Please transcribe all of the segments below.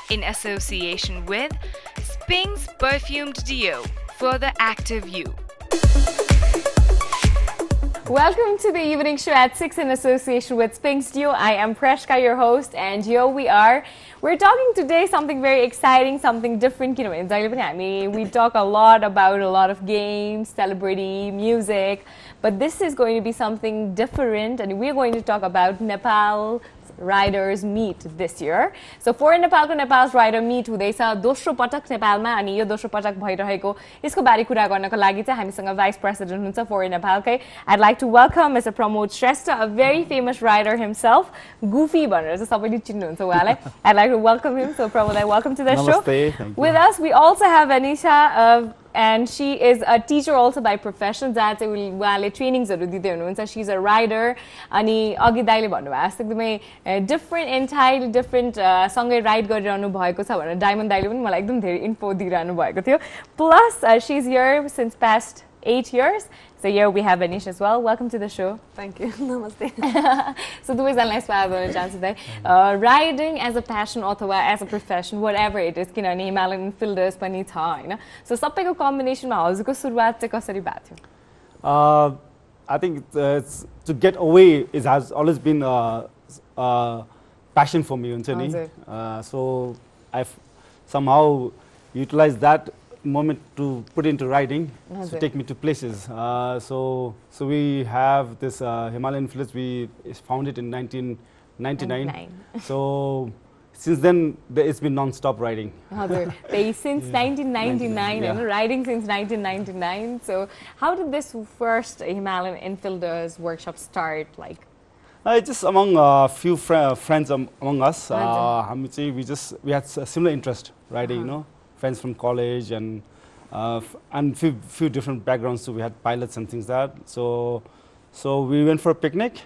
in association with Sping's Perfumed Deo for the active you. Welcome to the evening show at 6 in association with Sping's Deo. I am Preshka, your host, and here we are. We're talking today something very exciting, something different. You know, we talk a lot about a lot of games, celebrity, music, but this is going to be something different, and we're going to talk about Nepal Riders Meet this year. So FORE Nepal Nepal's Rider Meet हुँदैछ दोस्रो पटक नेपालमा अनि यो दोस्रो पटक भइरहेको यसको बारे कुरा गर्नको लागि चाहिँ हामीसँग भाइस प्रेसिडेन्ट हुनुहुन्छ FORE नेपालकै. I'd like to welcome Mr. Pramod Shrestha, a very famous rider himself, Goofy भनेर चाहिँ सबैले चिन्नुहुन्छ उहाँलाई. I'd like to welcome him. So Pramod, welcome to the show. Thank you. With us we also have Anisha, and she is a teacher also by profession. That's why trainings she's a rider. Ani agi daile भन्नुभयो जस्तो एकदमै different, entirely different सँगै ride गरिरहनु भएको छ भनेर diamond दाइले पनि मलाई एकदम धेरै इन्फो दिइरहनु भएको थियो. Plus she's here since past 8 years. So here we have Anish as well. Welcome to the show. Thank you. Namaste. So दुवैजनालाई स्वागत गर्न चाहन्छु दाइ. Riding as a passion अथवा as a profession, whatever it is, किनभने Himalayan Infielders पनि छ हैन. So सबैको कम्बिनेसनमा हजुरको सुरुवात चाहिँ कसरी भएको थियो? I think it's to get away has always been passion for me, so I've somehow utilized that moment to put into riding to take me to places. So we have this Himalayan Infielders. We founded in 1999. So since then it's been non-stop riding. Since 1999 and riding since 1999. So how did this first Himalayan Infielders workshop start? Like, it's just among a few friends among us. We had a similar interest riding, you know. Friends from college and few different backgrounds. So we had pilots and things like that. So we went for a picnic,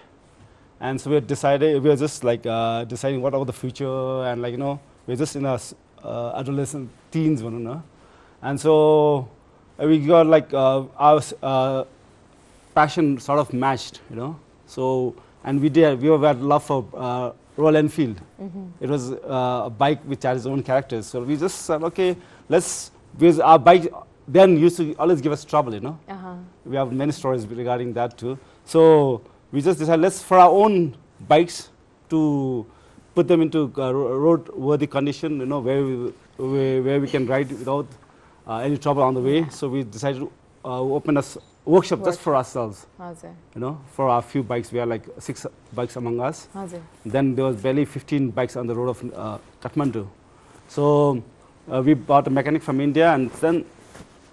and so we were just like deciding what about the future, and like, you know, we're just in our adolescent teens, you know. And so we got like our passion sort of matched, you know. So and we had love for Royal Enfield. It was a bike which had its own characters. So we just said, okay, because our bike then used to always give us trouble, you know. We have many stories regarding that too. So we just decided, let's, for our own bikes, to put them into road-worthy condition, you know, where we can ride without any trouble on the way. So we decided to open a workshop just for ourselves, you know, for our few bikes. We are like 6 bikes among us. Then there was barely 15 bikes on the road of Kathmandu. So we bought a mechanic from India, and then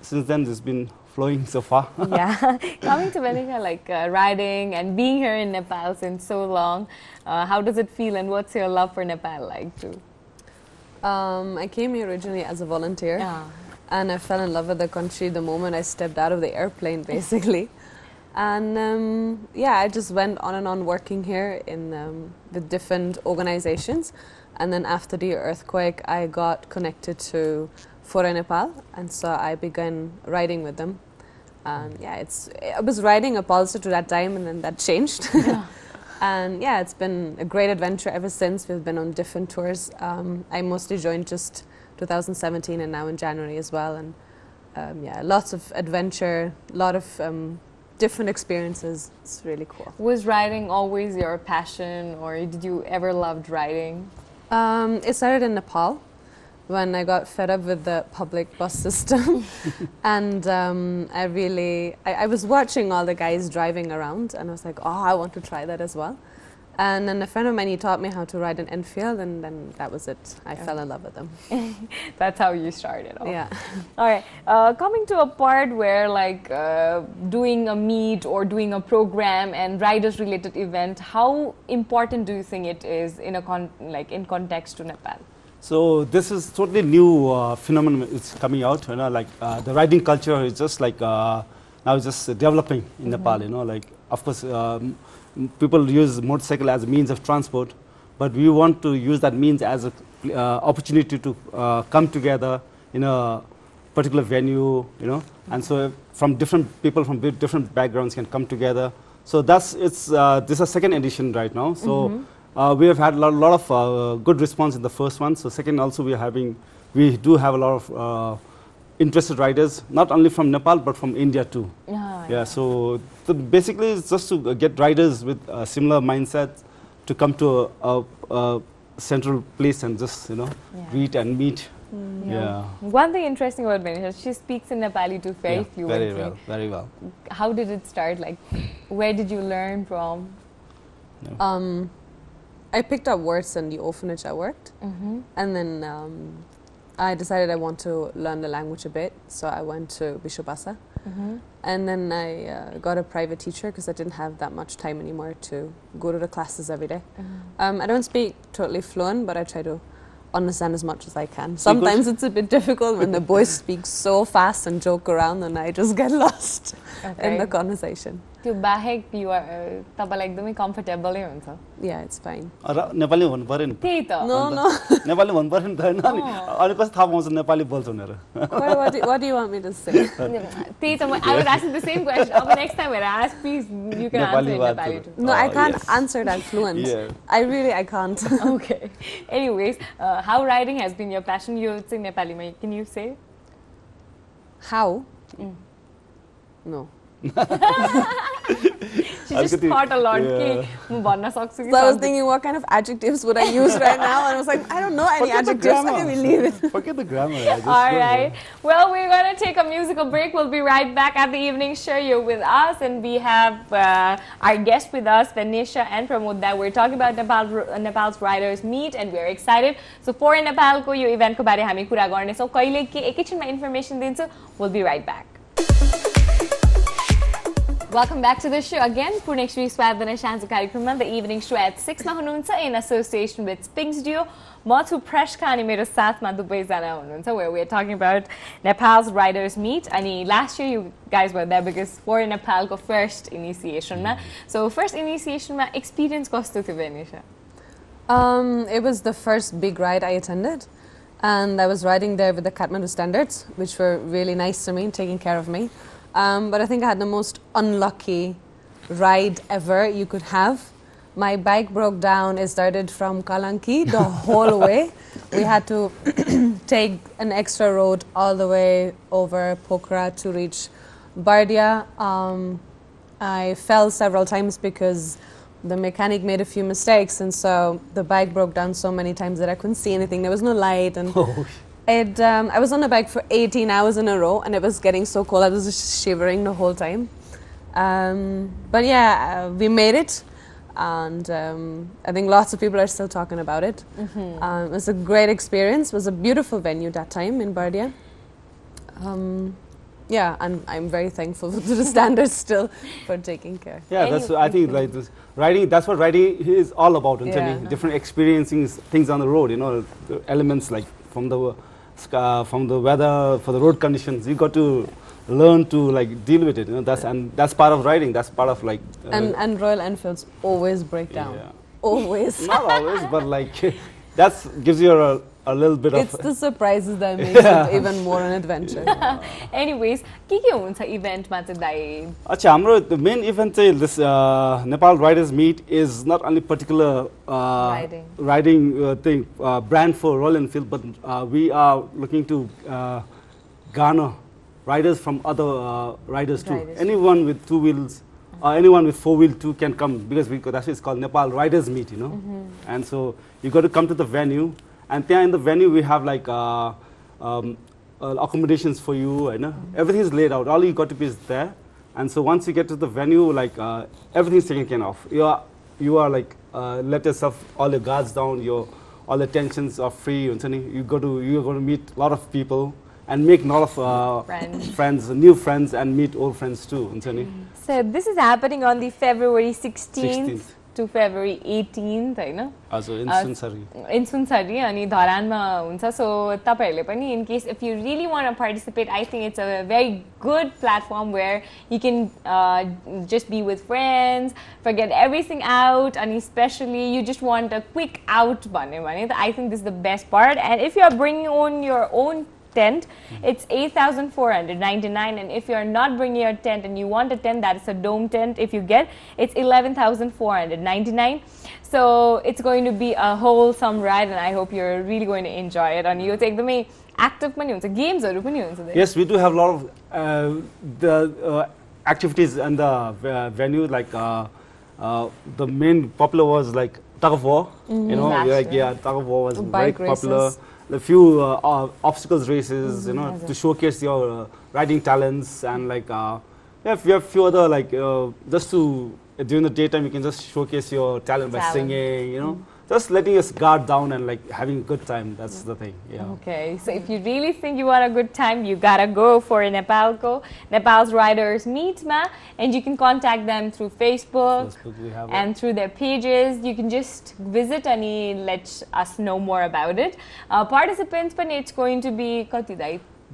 since then it's been flowing so far. Yeah, coming to Venika, like riding and being here in Nepal since so long, how does it feel, and what's your love for Nepal like too? I came here originally as a volunteer. And I fell in love with the country the moment I stepped out of the airplane, basically. And yeah, I just went on and on working here in with different organizations. And then after the earthquake, I got connected to FORE Nepal, and so I began riding with them. And yeah, I was riding a Pulsar to that time, and then that changed. And yeah, it's been a great adventure ever since. We've been on different tours. I mostly joined just 2017 and now in January as well, and yeah, lots of adventure, a lot of different experiences. It's really cool. Was riding always your passion, or did you ever loved riding? It started in Nepal when I got fed up with the public bus system. And I was watching all the guys driving around, and I was like, oh, I want to try that as well. And then a friend of mine, he taught me how to ride an Enfield, and then that was it. I fell in love with them. That's how you started off. Yeah. All right. Coming to a part where like doing a meet or doing a program and riders-related event, how important do you think it is in in context to Nepal? So this is totally new phenomenon. It's coming out. You know, like the riding culture is just like now it's just developing in Nepal. You know, like of course. People use motorcycle as a means of transport, but we want to use that means as an opportunity to come together in a particular venue, you know, and so from different people from different backgrounds can come together. So this is second edition right now. So we have had a lot of good response in the first one. So second, also we do have a lot of interested riders, not only from Nepal but from India too. Yeah. So basically, it's just to get riders with similar mindsets to come to a central place and just greet and meet. Yeah. One thing interesting about Benisha, she speaks in Nepali too very fluently. Very well. How did it start? Like, where did you learn from? I picked up words in the orphanage I worked, and then I decided I want to learn the language a bit, so I went to Bishopasa, and then I got a private teacher because I didn't have that much time anymore to go to the classes every day. I don't speak totally fluent, but I try to understand as much as I can. Sometimes it's a bit difficult when the boys speak so fast and joke around, and I just get lost in the conversation. You are comfortable. Yeah, it's fine. Nepali one parin. No. Nepali one parin ta na ni. Ani kas tha paउँछ Nepali बोल्छ उनीहरु. What do you want me to say? I would ask you the same question. Next time when I ask, please, you can answer in Nepali too. No, I can't answer that fluent. Yeah. I can't. Okay. Anyways, how riding has been your passion? You say Nepali ma, can you say? How? No. She just thought a lot. Yeah. So I was thinking, what kind of adjectives would I use right now? And I was like, I don't know any adjectives. I can believe it. Forget the grammar. All right. Well, we're going to take a musical break. We'll be right back at the evening show. You're with us, and we have our guest with us, Vanisha and Pramod. That we're talking about Nepal's Riders Meet, and we're excited. So, FORE Nepal ko yo event ko bare hami kura गर्ने छौं. कहिले के एकैछिनमा information दिन्छु. We'll be right back. Welcome back to the show again. Purneshri Swadhana Shanzu कार्यक्रममा the evening show at 6 मा हुनुहुन्छ in association with Spings Duo. म छु प्रश्का अनि मेरो साथमा दुवैजना हुनुहुन्छ where we are talking about Nepal's Riders Meet. अनि last year you guys were there because FORE Nepal को first initiation मा. So first initiation मा experience कस्तो थियो Vanisha? It was the first big ride I attended, and I was riding there with the Kathmandu standards, which were really nice to me, taking care of me. But I think I had the most unlucky ride ever you could have. My bike broke down. It started from Kalanki the whole way. We had to take an extra road all the way over Pokhara to reach Bardia. I fell several times because the mechanic made a few mistakes, and so the bike broke down so many times that I couldn't see anything. There was no light, and I was on the bike for 18 hours in a row, and it was getting so cold. I was just shivering the whole time. But yeah, we made it, and I think lots of people are still talking about it. It was a great experience. It was a beautiful venue that time in Bardia. Yeah, and I'm very thankful to the standards still for taking care. Yeah, I think like this riding. That's what riding is all about. Different experiencing things on the road. The elements like from the weather, for the road conditions. You got to learn to like deal with it. That's part of riding. That's part of like. And Royal Enfields always break down. Yeah. Always. Not always, but like that gives you a little bit it's of. It's the surprises that makes it even more an adventure. Anyways, के हुन्छ event मा चाहिँ दाइ? अच्छा, हाम्रो the main event चाहिँ this Nepal Riders Meet is not only particular riding thing brand for Royal Enfield, but we are looking to garner riders from other riders too. Anyone with two wheels. Anyone with four-wheel too can come, because that's why it's called Nepal Riders Meet, And so you got to come to the venue, and there in the venue we have like accommodations for you, everything is laid out. All you got to be is there, and so once you get to the venue, like everything is taken care of. You are like let yourself all your guards down, all the tensions are free. You're going to meet a lot of people. And make a lot of friends, new friends, and meet old friends too. So this is happening on the February 16th to February 18th, Also in Sunsari. In Sunsari, and Dharanma huncha. So tapaharule pani, in case if you really want to participate, I think it's a very good platform where you can just be with friends, forget everything out, and especially you just want a quick out. I think this is the best part. And if you are bringing on your own tent. It's 8,499, and if you're not bringing your tent and you want a tent that is a dome tent, if you get, it's 11,499. So it's going to be a wholesome ride, and I hope you're really going to enjoy it. And you take the active games or yes, we do have a lot of the activities and the venue, like the main popular was like tug of war. You know, tug of war was very popular. A few obstacles races, you know, to showcase your riding talents, and like we have few other like just to during the daytime you can just showcase your talent by singing, you know. Just letting us guard down and like having a good time. That's the thing. Yeah. Okay. So if you really think you want a good time, you gotta go for Nepal's Riders Meet, and you can contact them through Facebook and through their pages. You can just visit and let us know more about it. Participants, but it's going to be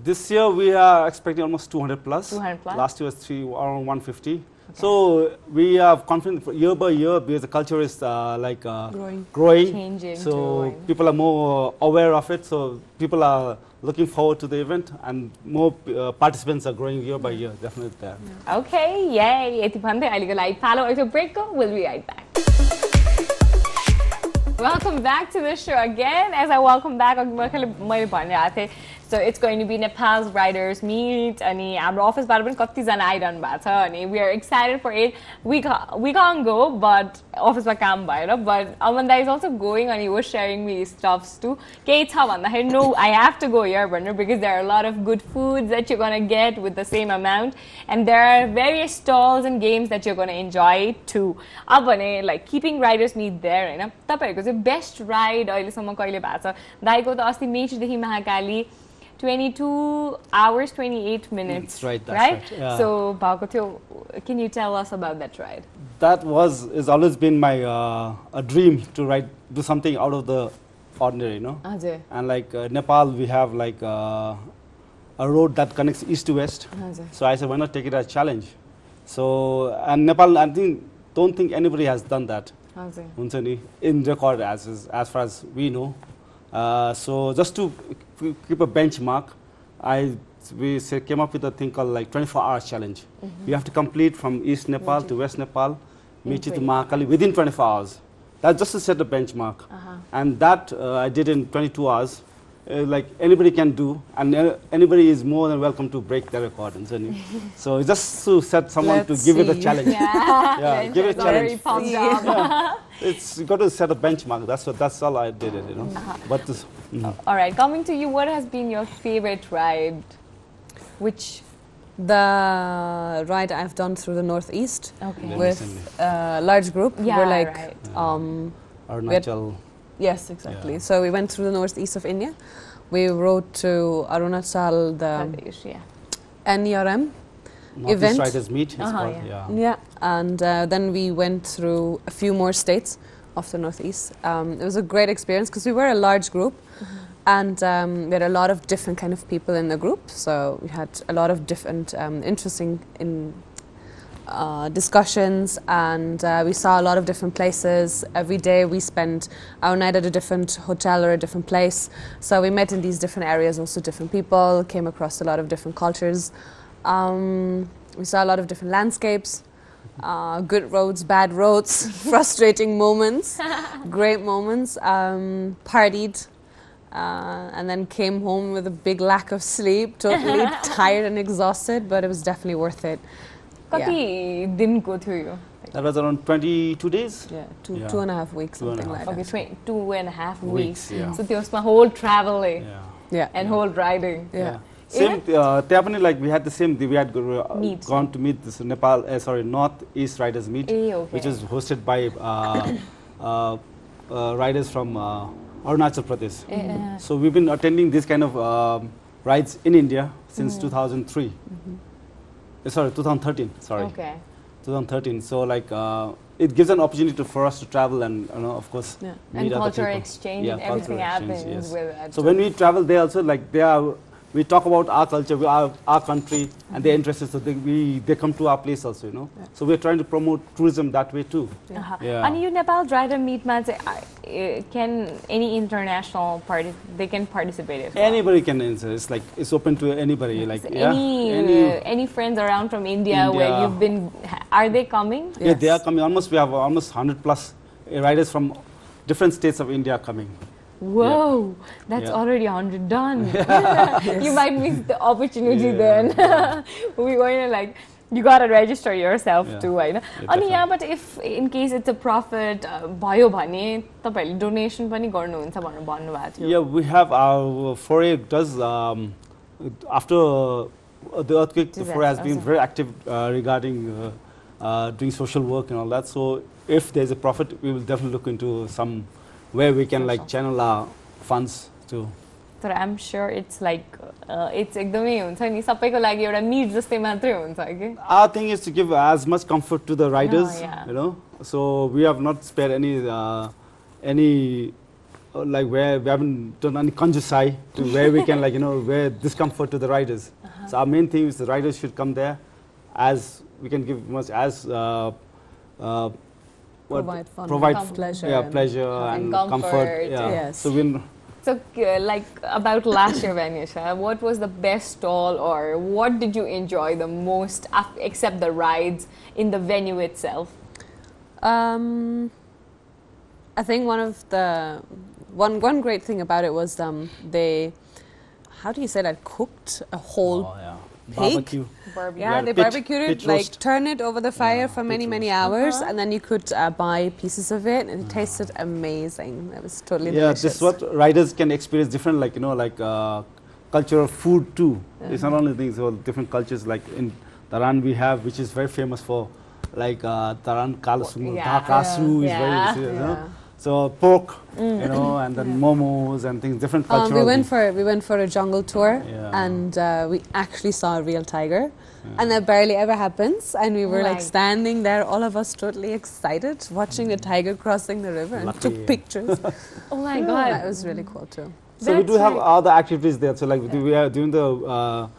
this year we are expecting almost 200 plus. 200 plus. Last year was around 150. Okay. So we are confident year by year because the culture is growing. Changing. So people are more aware of it. So people are looking forward to the event, and more participants are growing year by year. Definitely there. Okay, yay! We'll be right back. Welcome back to the show again. As I welcome back, so it's going to be Nepal's Riders Meet, and our office we are excited for it. We can't go, but office but Amanda is also going, and he was sharing me stuffs too. No, I have to go here, because there are a lot of good foods that you're gonna get with the same amount, and there are various stalls and games that you're gonna enjoy too. Like keeping Riders Meet there, the best ride Mahakali 22 hours, 28 minutes. That's right. That's right? Yeah. So, can you tell us about that ride? That has always been my a dream to do something out of the ordinary, you know. And like Nepal, we have like a road that connects east to west. So I said, why not take it as a challenge? So, and Nepal, don't think anybody has done that in record as far as we know. So just to keep a benchmark, we came up with a thing called like 24-hour challenge. You have to complete from East Nepal to West Nepal, Mechi to Mahakali within 24 hours. That's just to set a benchmark. And that I did in 22 hours. Like anybody can do, and anybody is more than welcome to break the record. So just to set someone to give it a challenge. Yeah, give it a challenge. You got to set a benchmark. That's all I did, you know. But this, all right, coming to you, what has been your favorite ride? Which? The ride I've done through the Northeast with a large group. Yeah, we're like Arunachal. Yes, exactly. Yeah. So we went through the northeast of India. We rode to Arunachal, the NERM event. Riders Meet. And then we went through a few more states of the northeast. It was a great experience because we were a large group, and we had a lot of different kind of people in the group. So we had a lot of different interesting discussions, and we saw a lot of different places. Every day we spent our night at a different hotel or a different place. So we met in these different areas, also different people, came across a lot of different cultures. We saw a lot of different landscapes, good roads, bad roads, frustrating moments, great moments, partied, and then came home with a big lack of sleep, totally tired and exhausted, but it was definitely worth it. Didn't go through you. That was around 22 days? Yeah, 2.5 weeks, something like that. Okay, 2.5 weeks. Yeah. So there was my whole traveling and whole riding. Yeah. Same, like we had the same, we had gone to meet this Nepal, Northeast Riders Meet, which is hosted by riders from Arunachal Pradesh. So we've been attending this kind of rides in India since 2003. 2013. Sorry. Okay. 2013. So like it gives an opportunity for us to travel and of course meet and other cultural people. exchange and everything happens with that. So when we travel, they also like we we talk about our culture, our country, and their interests. So they come to our place also, you know. Yeah. So we're trying to promote tourism that way too. Yeah. And you Nepal Rider Meet man, can any international party they can participate in? Anybody can enter. It's like it's open to anybody. Like So yeah. any friends around from India where you've been? Are they coming? Yeah, they are coming. We have almost 100 plus riders from different states of India coming. Whoa, that's already 100 done. You might miss the opportunity then. We're going to like, you got to register yourself too, right? Yeah, but if in case it's a profit, भयो भने तपाईहरुले donation पनि गर्नुहुन्छ भनेर भन्नु भएको थियो. Yeah, we have our FORE does after the earthquake. The FORE has been very active regarding doing social work and all that. So if there's a profit, we will definitely look into some where we can like channel our funds to. But I'm sure it's like it's एकदमै हुन्छ नि सबैको लागि एउटा meet जस्तै मात्रै हुन्छ के. Our thing is to give as much comfort to the riders, you know. So we have not spared any like where we haven't done any conjusai to where we can like you know where discomfort to the riders. So our main thing is the riders should come there as we can give much as provide fun, pleasure, pleasure and comfort. Yeah. Yes. So like about last year, Vanisha, what was the best stall or what did you enjoy the most except the rides in the venue itself? I think one great thing about it was they, how do you say that, cooked a whole pig. Barbecue. Yeah, they barbecued it, like turn it over the fire for many hours, and then you could buy pieces of it, and it tasted amazing. It was totally delicious. This is what riders can experience different, like you know, like cultural food too. It's not only things, all different cultures. Like in Taran we have, which is very famous for, like Taran Kalasung, Takasu is very, you know. So pork, you know, and then momos and things, different cultural. We went for a jungle tour, and we actually saw a real tiger, and that barely ever happens. And we were like standing there, all of us totally excited, watching the tiger crossing the river, and took pictures. Oh my God, that was really cool too. So we do have other activities there. So like we are during the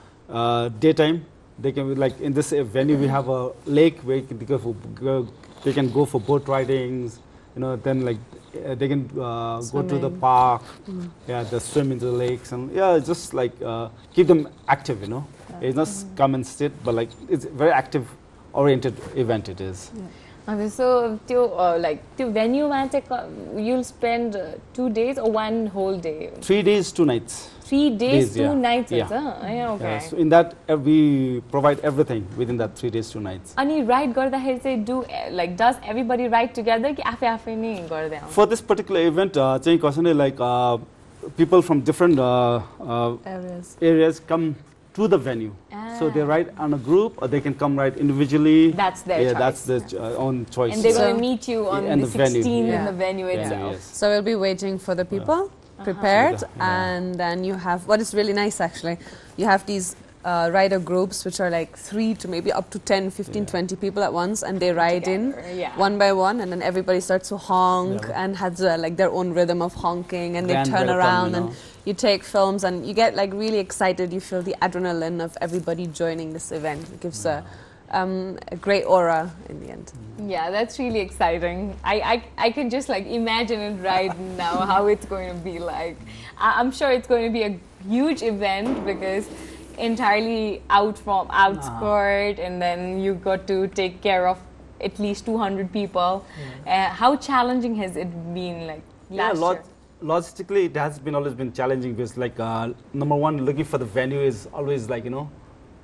daytime, they can like in this venue we have a lake where they can go for boat ridings. You know, then like they can go to the park, they swim into the lakes, and just like keep them active. You know, it's not come and sit, but like it's a very active oriented event. It is. So like to venue, you'll spend 2 days or one whole day. 3 days, 2 nights. 3 days, 2 nights. Okay. So in that we provide everything within that 3 days, 2 nights. Any ride garदाखेरि चाहिँ does everybody ride together कि आफै नै गर्दै आउँछ? For this particular event, चाहिँ कसैले like people from different areas come to the venue. So they ride on a group, or they can come ride individually. That's their choice. That's their own choice. And they're going to meet you on the 16th in the venue itself. So we'll be waiting for the people prepared, and then you have, what is really nice actually, you have these rider groups which are like 3 to maybe up to 10, 15, 20 people at once, and they ride together, one by one, and then everybody starts to honk and has like their own rhythm of honking, and they turn around and you take films, and you get like really excited. You feel the adrenaline of everybody joining this event. It gives a great aura in the end. Yeah, that's really exciting. I can just like imagine it right now how it's going to be like. I'm sure it's going to be a huge event because entirely out from outskirt, and then you got to take care of at least 200 people. How challenging has it been like last year? Logistically, it has always been challenging because like number one, looking for the venue is always like, you know,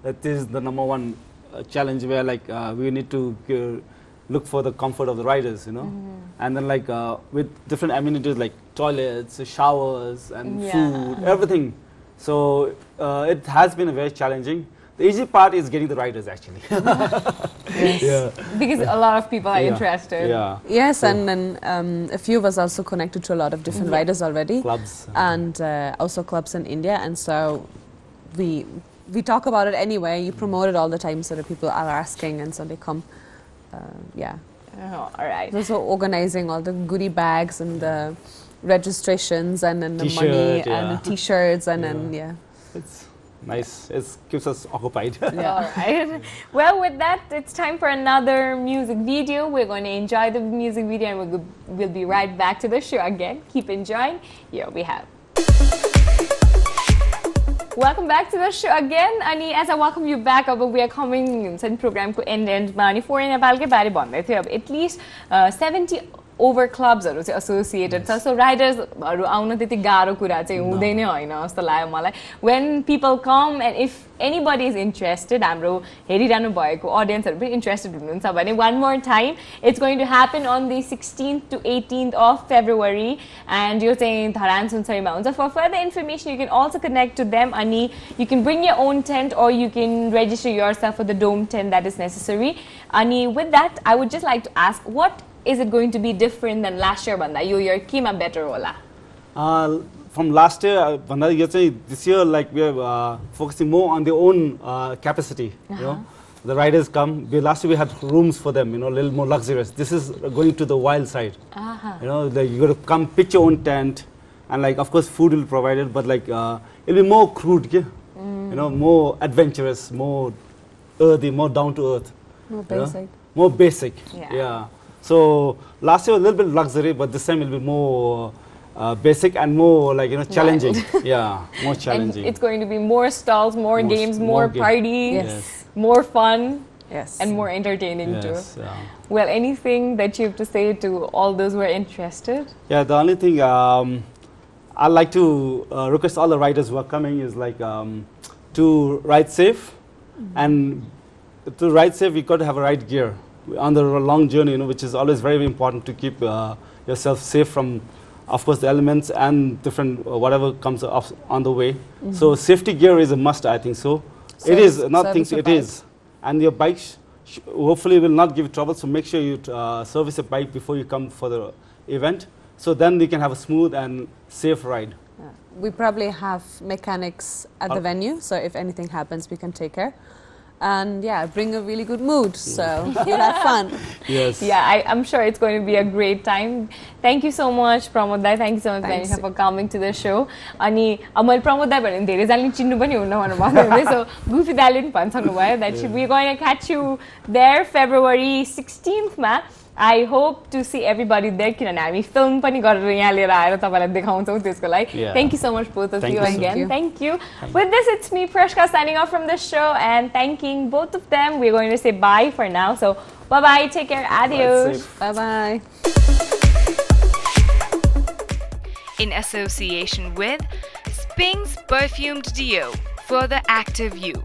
that is the number one challenge where like we need to look for the comfort of the riders, you know, and then like with different amenities like toilets, showers, and food, everything. So it has been a very challenging. The easy part is getting the riders actually. Because a lot of people are interested. Yes, so and then a few of us also connected to a lot of different riders already. Clubs. And also clubs in India, and so we talk about it anyway. You promote it all the time so that people are asking, and so they come. All right. Also organizing all the goodie bags and the registrations and then the money and the t-shirts and then nice. It keeps us occupied. All right. Well, with that, it's time for another music video. We're going to enjoy the music video and we'll be right back to the show again. Keep enjoying. Here we have. Welcome back to the show again. Ani, as I welcome you back, we are coming in program end. FORE Nepal ke bare bhandai थियो. At least 70 over clubs are associated. So riders आउन त्यति गाह्रो कुरा चाहिँ हुँदैन हैन जस्तो लाग्यो मलाई. When people come and if anybody is interested, हाम्रो हेरिरहनु भएको audienceहरु पनि interested हुनुहुन्छ भने one more time, it's going to happen on the 16th to 18th of February and यो चाहिँ धरान सुनसरीमा हुन्छ. For further information, you can also connect to them. Ani, you can bring your own tent or you can register yourself for the dome tent that is necessary. Ani, with that, I would just like to ask, what is it going to be different than last year? Banda, your year kima better hola. From last year, this year, like we are focusing more on their own capacity. You know, the riders come. Last year we had rooms for them. You know, a little more luxurious. This is going to the wild side. You know, like you got to come pitch your own tent, and like of course food will be provided, but like it'll be more crude. You know, more adventurous, more earthy, more down to earth. More basic. More basic. Yeah. So last year was a little bit luxury, but this time it will be more basic and more like challenging. Yeah, more challenging. And it's going to be more stalls, more games, more parties, more fun, and more entertaining too. Well, anything that you have to say to all those who are interested? Yeah, the only thing I'd like to request all the riders who are coming is like to ride safe, and to ride safe, you got to have a ride gear. On the long journey, which is always very, very important to keep yourself safe from, of course, the elements and different whatever comes on the way. So safety gear is a must, I think so. It is, not things, it is. And your bike hopefully will not give you trouble, so make sure you service your bike before you come for the event. So then you can have a smooth and safe ride. We probably have mechanics at the venue, so if anything happens, we can take care. And yeah, bring a really good mood, so you'll have fun. Yes. Yeah, I'm sure it's going to be a great time. Thank you so much, Pramod Dai. Thank you so much, Vanisha, for coming to the show. Ani, amal Pramod Dai bhane धेरै जनाले चिन्नु पनि हुन्न भनेर भन्दै so Goofy Dai ले पनि भन्छनु भयो that we're going to catch you there February 16th ma. I hope to see everybody there किनभने हामी फिल्म पनि गरेर यहाँ लिएर आएर तपाईलाई देखाउँछौं त्यसको लागि. Thank you so much both of you again. Thank you. With this, it's me Prashka signing off from the show and thanking both of them. We're going to say bye for now. So bye bye, take care, adios. Bye bye. In association with Sping's Perfumed Deo for the Active You.